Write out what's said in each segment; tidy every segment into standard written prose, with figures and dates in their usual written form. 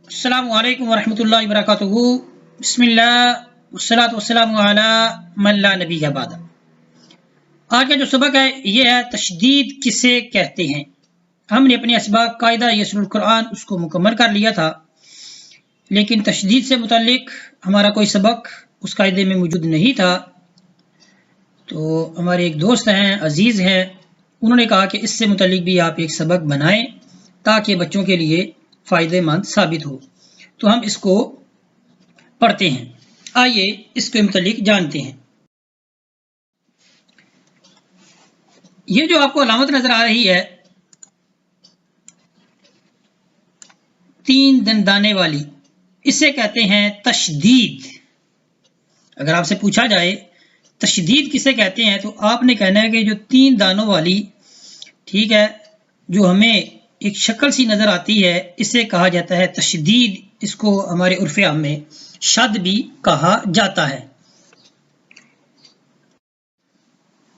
अस्सलामु अलैकुम वरहमतुल्लाहि वबरकातुहू। बिस्मिल्लाह वस्सलातु वस्सलामु अला मन ला नबिय्य बाद। आज का जो सबक है ये है तशदीद किसे कहते हैं। हमने अपने असबाब कायदा यसरुल कुरान उसको मुकम्मल कर लिया था, लेकिन तशदीद से मुतल्लिक हमारा कोई सबक उस कायदे में मौजूद नहीं था। तो हमारे एक दोस्त हैं, अजीज़ हैं, उन्होंने कहा कि इससे मुतल्लिक भी आप एक सबक बनाएं ताकि बच्चों के लिए फ़ायदेमंद साबित हो। तो हम इसको पढ़ते हैं, आइए इसके मुतल्लिक जानते हैं। ये जो आपको अलामत नजर आ रही है 3 दंदाने वाली, इसे कहते हैं तशदीद। अगर आपसे पूछा जाए तशदीद किसे कहते हैं तो आपने कहना है कि जो 3 दानों वाली, ठीक है, जो हमें एक शक्ल सी नजर आती है, इसे कहा जाता है तशदीद। इसको हमारे उर्फ़े आम में शद भी कहा जाता है।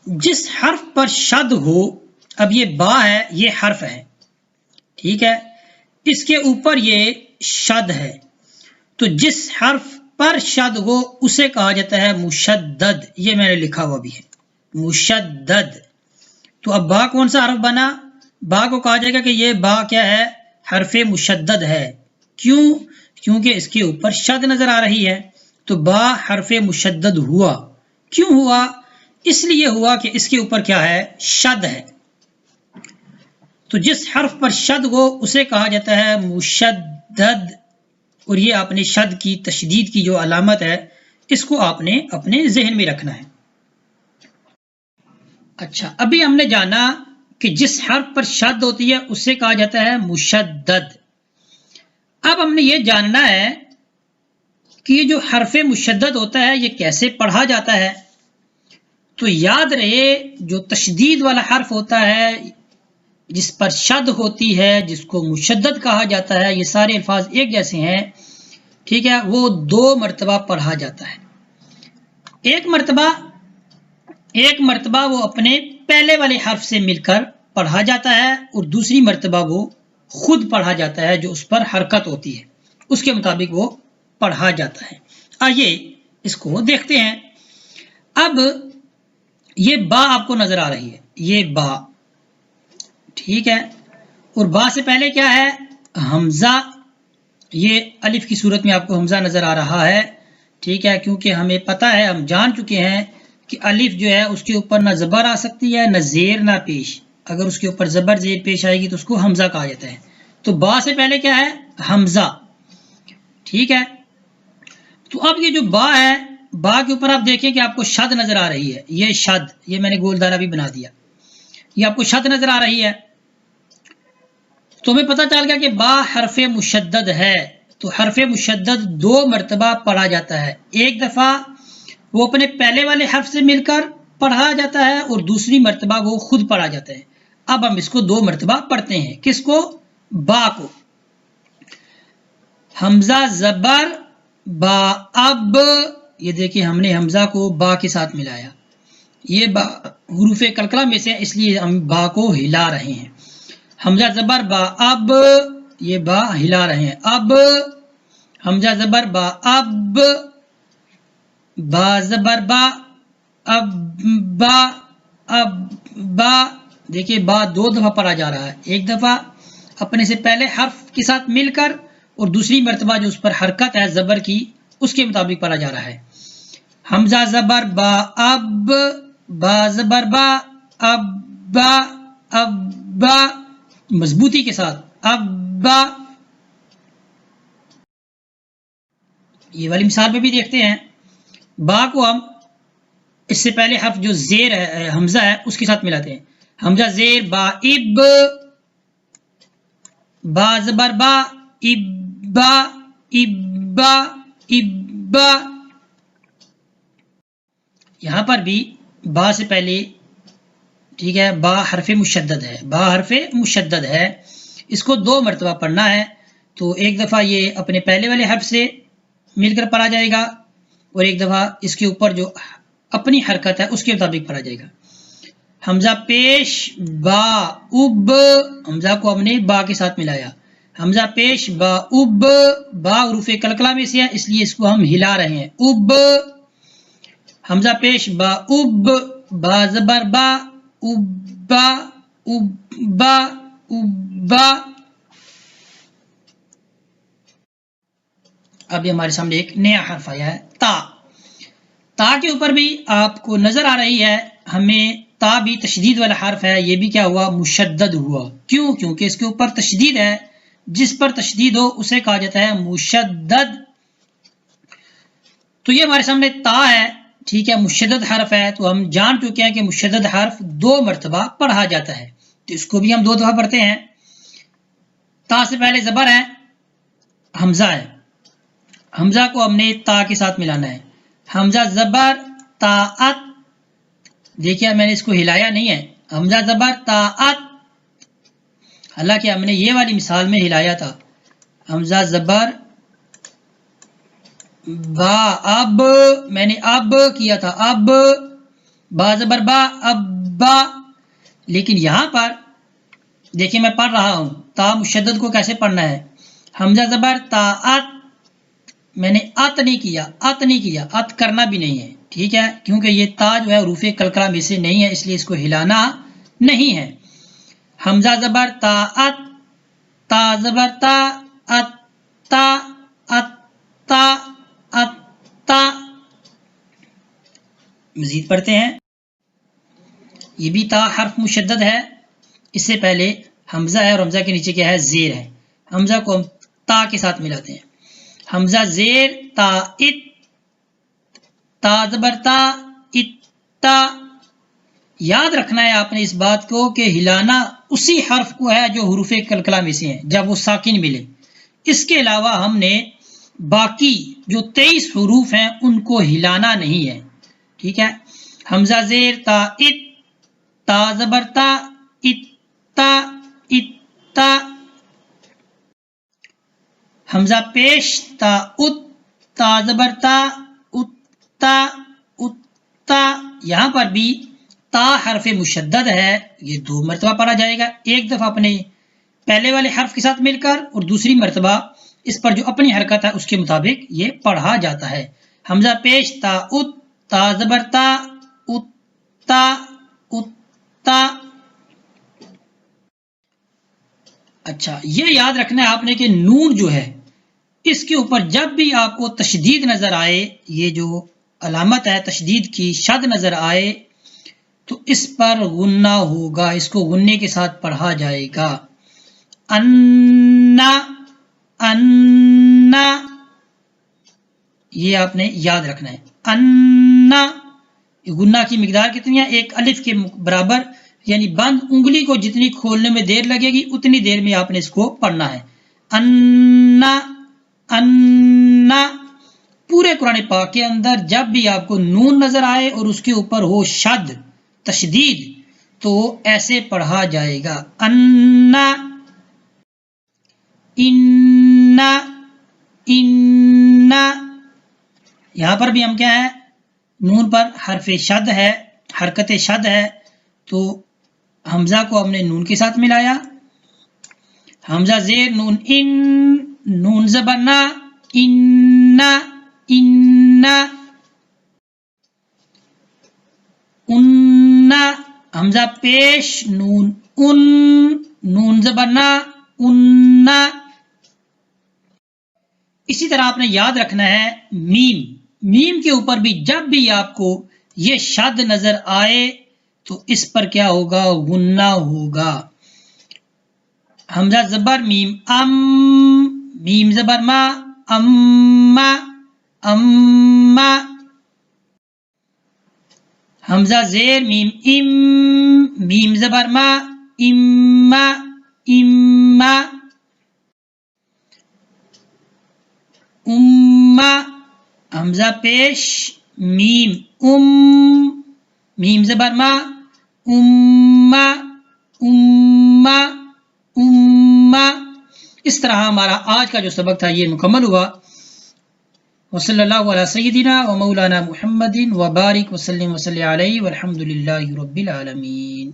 जिस हर्फ पर शद हो, अब ये बा है, ये हर्फ है, ठीक है, इसके ऊपर ये शद है, तो जिस हर्फ पर शद हो उसे कहा जाता है मुशद्दद। ये मैंने लिखा हुआ भी है, मुशद्दद। तो अब बा कौन सा हर्फ बना? बा को कहा जाएगा कि ये बा क्या है? हर्फे मुशद्दद है। क्यों? क्योंकि इसके ऊपर शद नजर आ रही है, तो बा हर्फे मुशद्दद हुआ। क्यों हुआ? इसलिए हुआ कि इसके ऊपर क्या है? शद है। तो जिस हर्फ पर शद हो उसे कहा जाता है मुशद्दद। और ये आपने शद की, तशदीद की जो अलामत है, इसको आपने अपने जहन में रखना है। अच्छा, अभी हमने जाना कि जिस हर्फ पर शद होती है उसे कहा जाता है मुशद्दद। अब हमने ये जानना है कि ये जो हर्फे मुशद्दद होता है ये कैसे पढ़ा जाता है। तो याद रहे, जो तशदीद वाला हर्फ होता है जिस पर शद होती है, जिसको मुशद्दद कहा जाता है, ये सारे अल्फाज एक जैसे हैं, ठीक है, वो 2 मरतबा पढ़ा जाता है। एक मरतबा वो अपने पहले वाले हर्फ से मिलकर पढ़ा जाता है, और दूसरी मरतबा वो खुद पढ़ा जाता है, जो उस पर हरकत होती है उसके मुताबिक वो पढ़ा जाता है। आइए इसको देखते हैं। अब ये बा आपको नजर आ रही है, ये बा, ठीक है, और बा से पहले क्या है? हमजा। ये अलिफ की सूरत में आपको हमजा नजर आ रहा है, ठीक है, क्योंकि हमें पता है, हम जान चुके हैं कि अलिफ जो है उसके ऊपर ना ज़बर आ सकती है, ना ज़ेर, ना पेश। अगर उसके ऊपर ज़बर ज़ेर पेश आएगी तो उसको हमजा कहा जाता है। तो बा से पहले क्या है? हमजा, ठीक है। तो अब ये जो बा है, बा के ऊपर आप देखें कि आपको शद नजर आ रही है, ये शद, ये मैंने गोलदारा भी बना दिया, ये आपको शद नजर आ रही है। तो हमें पता चल गया कि बा हरफे मुशद्दद है। तो हरफे मुशद्दद 2 मरतबा पढ़ा जाता है। एक दफा वो अपने पहले वाले हर्फ से मिलकर पढ़ा जाता है, और दूसरी मरतबा वो खुद पढ़ा जाता है। अब हम इसको 2 मरतबा पढ़ते हैं। किसको? बा को। हमजा जबर बा, अब ये देखिए हमने हमजा को बा के साथ मिलाया। ये बा हुरूफे कलकला में से, इसलिए हम बा को हिला रहे हैं। हमजा जबर बा, अब ये बा हिला रहे हैं। अब हमजा जबर बा, अब बा जबर बा, अब बा, अब बा। देखिए बा 2 दफा पढ़ा जा रहा है, एक दफा अपने से पहले हर्फ के साथ मिलकर, और दूसरी मरतबा जो उस पर हरकत है जबर की, उसके मुताबिक पढ़ा जा रहा है। हमजा जबर बा, अब बा जबर बा, अब बा, अब बा, मजबूती के साथ, अब बा। ये वाली मिसाल पे भी देखते हैं, बा को हम इससे पहले हर्फ जो जेर है, हमजा है, उसके साथ मिलाते हैं। हमजा जेर बा, इब, बा जबर बा, इब्बा, इब्बा, इब्बा। यहां पर भी बा से पहले, ठीक है, बा हरफे मुशद्दद है, बा हरफे मुशद्दद है, इसको 2 मरतबा पढ़ना है। तो एक दफा ये अपने पहले वाले हर्फ से मिलकर पढ़ा जाएगा, और एक दफा इसके ऊपर जो अपनी हरकत है उसके मुताबिक पढ़ा जाएगा। हमजा पेश बा, उब, हमजा को हमने बा के साथ मिलाया। حمزہ پیش با اب، با حروف کلکلہ میں سے ہے اس لیے اس کو ہم ہلا رہے ہیں، اب. حمزہ پیش با اب، با زبر با، ابا ابا ابا. اب یہ ہمارے سامنے ایک نیا حرف آیا ہے تا. تا کے اوپر بھی آپ کو نظر آ رہی ہے ہمیں تا بھی تشدید والا حرف ہے، یہ بھی کیا ہوا؟ مشدد ہوا. کیوں؟ کیونکہ اس کے اوپر تشدید ہے، جس پر تشدید ہو اسے کہا جاتا ہے مشدد. تو یہ ہمارے سامنے تا ہے، ٹھیک ہے، مشدد حرف ہے. تو ہم جان چکے ہیں کہ مشدد حرف 2 مرتبہ پڑھا جاتا ہے، تو اس کو بھی ہم 2 دفعہ پڑھتے ہیں. تا سے پہلے زبر ہے، حمزہ ہے، حمزہ کو ہم نے تا کے ساتھ ملانا ہے. حمزہ زبر تا ات، دیکھیے میں نے اس کو ہلایا نہیں ہے، حمزہ زبر تا ات، حالانکہ ہم نے یہ والی مثال میں ہلایا تھا. حمزہ زبر با اب، میں نے اب کیا تھا، اب. با زبر با، اب با. لیکن یہاں پر دیکھیں میں پڑھ رہا ہوں تا مشدد کو کیسے پڑھنا ہے. حمزہ زبر تا ات، میں نے ات نہیں کیا، ات نہیں کیا، ات کرنا بھی نہیں ہے، ٹھیک ہے، کیونکہ یہ تا جو ہے حروف کلکلہ میں سے نہیں ہے اس لیے اس کو ہلانا نہیں ہے. حمزہ زبر تا ات، تا زبر تا، ات تا، ات تا، ات تا. مزید پڑھتے ہیں. یہ بھی تا حرف مشدد ہے، اس سے پہلے حمزہ ہے اور حمزہ کے نیچے کیا ہے؟ زیر ہے. حمزہ کو ہم تا کے ساتھ ملاتے ہیں. حمزہ زیر تا ات، تا زبر تا، ات تا. یاد رکھنا ہے آپ نے اس بات کو کہ ہلانا اسی حرف کو ہے جو حروف کلکلہ میں سے ہیں جب وہ ساکن ملے. اس کے علاوہ ہم نے باقی جو 23 حروف ہیں ان کو ہلانا نہیں ہے، ٹھیک ہے. حمزہ زیر تا ات، تا زبر تا، ات تا، ات تا. حمزہ پیش تا ات، تا زبر تا، ات تا، ات تا. یہاں پر بھی تا حرف مشدد ہے، یہ 2 مرتبہ پڑھا جائے گا، ایک دفعہ اپنے پہلے والے حرف کے ساتھ مل کر اور دوسری مرتبہ اس پر جو اپنی حرکت ہے اس کے مطابق یہ پڑھا جاتا ہے. حمزہ پیش تا ات، تا زبر تا، ات تا، ات تا. اچھا یہ یاد رکھنا ہے آپ نے کہ نون جو ہے اس کے اوپر جب بھی آپ کو تشدید نظر آئے، یہ جو علامت ہے تشدید کی، شد نظر آئے، تو اس پر غنہ ہوگا، اس کو غنے کے ساتھ پڑھا جائے گا. انا، انا، یہ آپ نے یاد رکھنا ہے. انا، غنہ کی مقدار کتنی ہے؟ 1 الف کے برابر، یعنی بند انگلی کو جتنی کھولنے میں دیر لگے گی اتنی دیر میں آپ نے اس کو پڑھنا ہے. انا، انا. پورے قرآن پاک کے اندر جب بھی آپ کو نون نظر آئے اور اس کے اوپر ہو شد، تشدید، تو ایسے پڑھا جائے گا. انا، انا، انا. یہاں پر بھی ہم کیا ہے؟ نون پر حرف شد ہے، حرکت شد ہے، تو حمزہ کو ہم نے نون کے ساتھ ملایا. حمزہ زیر نون ان، نون زبر نا، اننا، اننا. اننا. حمزہ پیش نون ان، نون زبر نا، اننا. اسی طرح آپ نے یاد رکھنا ہے میم، میم کے اوپر بھی جب بھی آپ کو یہ شد نظر آئے تو اس پر کیا ہوگا؟ غنہ ہوگا. حمزہ زبر میم ام، میم زبر ما، اما، اما. حمزہ زیر میم ام، میم زبر ما، اما، اما. اما. حمزہ پیش میم ام، میم زبر ما، اما، اما، اما. اس طرح ہمارا آج کا جو سبق تھا یہ مکمل ہوا. وصلی اللہ علی سیدنا و مولانا محمد وبارک وسلم وصلی علیہ والحمد للہ رب العالمین.